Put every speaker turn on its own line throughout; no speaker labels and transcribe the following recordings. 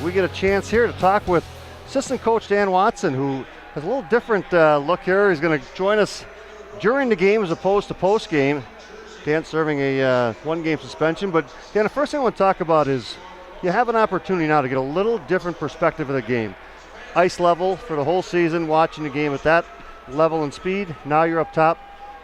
we get a chance here to talk with assistant coach Dan Watson, who has a little different look here. He's going to join us during the game as opposed to post-game. Dan serving a one-game suspension. But Dan, the first thing I want to talk about is you have an opportunity now to get a little different perspective of the game. Ice level for the whole season, watching the game at that level and speed. Now you're up top.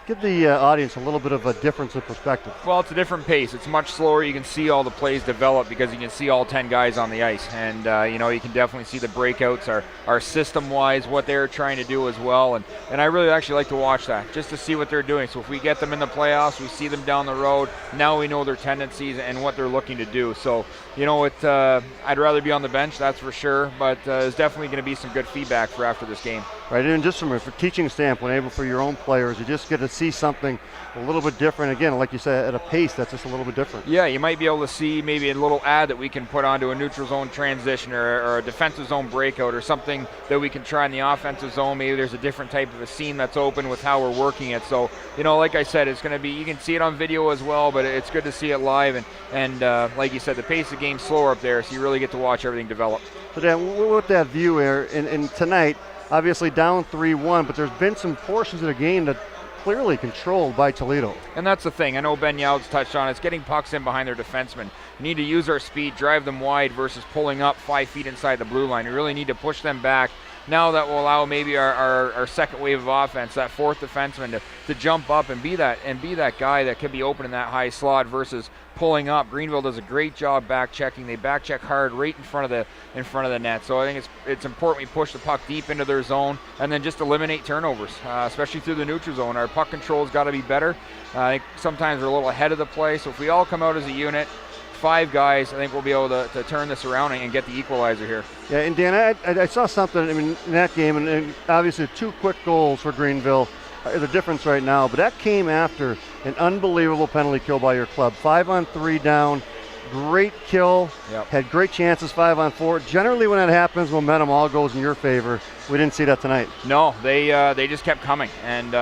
Give the audience a little bit of a difference in perspective.
Well, it's a different pace. It's much slower. You can see all the plays develop because you can see all 10 guys on the ice. And, you can definitely see the breakouts are system-wise, what they're trying to do as well. And I really actually like to watch that, just to see what they're doing. So if we get them in the playoffs, we see them down the road, now we know their tendencies and what they're looking to do. So, I'd rather be on the bench, that's for sure. But there's definitely going to be some good feedback for after this game.
Right, and just from a teaching standpoint, able for your own players, you just get to see something a little bit different. Again, like you said, at a pace that's just a little bit different.
Yeah, you might be able to see maybe a little ad that we can put onto a neutral zone transition or a defensive zone breakout or something that we can try in the offensive zone. Maybe there's a different type of a seam that's open with how we're working it. So, like I said, it's going to be, you can see it on video as well, but it's good to see it live. And like you said, the pace of the game's slower up there, so you really get to watch everything develop.
So Dan, with that view here, and tonight, obviously down 3-1, but there's been some portions of the game that clearly controlled by Toledo.
And that's the thing. I know Ben Youd's touched on it. It's getting pucks in behind their defensemen. We need to use our speed, drive them wide versus pulling up 5 feet inside the blue line. We really need to push them back. Now that will allow maybe our second wave of offense, that fourth defenseman, to jump up and be that guy that could be open in that high slot versus pulling up. Greenville does a great job back checking. They back check hard right in front of the net. So I think it's important we push the puck deep into their zone and then just eliminate turnovers, especially through the neutral zone. Our puck control's got to be better. I think sometimes we're a little ahead of the play. So if we all come out as a unit, 5 guys, I think we'll be able to turn this around and get the equalizer here.
Yeah, and Dan, I saw something, in that game, and obviously 2 quick goals for Greenville are the difference right now, but that came after an unbelievable penalty kill by your club. 5-on-3 down, great kill, had great chances 5-on-4. Generally when that happens, momentum all goes in your favor. We didn't see that tonight.
No, they just kept coming, and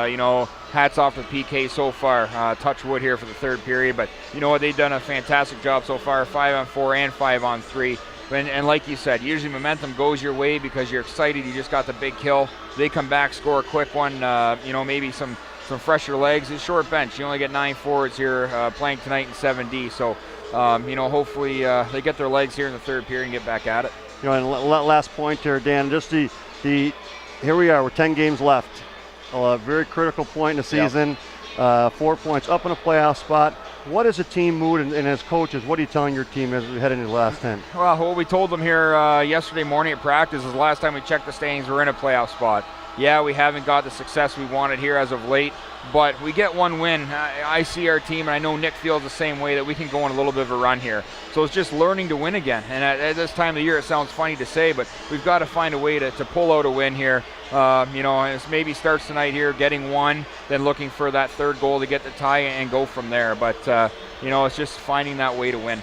hats off to PK so far. Touch wood here for the third period, but you know what, they've done a fantastic job so far, 5-on-4 and 5-on-3. And like you said, usually momentum goes your way because you're excited, you just got the big kill. They come back, score a quick one, maybe some fresher legs. It's short bench. You only get 9 forwards here playing tonight in 7D, so hopefully they get their legs here in the third period and get back at it.
And last point here, Dan, just the here we are, we're 10 games left. A very critical point in the season. 4 points up in a playoff spot. What is the team mood, and as coaches, what are you telling your team as we head into the last 10?
Well, what we told them here yesterday morning at practice is the last time we checked the standings, we're in a playoff spot. Yeah, we haven't got the success we wanted here as of late, but we get one win. I see our team, and I know Nick feels the same way, that we can go on a little bit of a run here. So it's just learning to win again. And at this time of the year, it sounds funny to say, but we've got to find a way to pull out a win here. And it maybe starts tonight here, getting one, then looking for that third goal to get the tie and go from there. But, it's just finding that way to win.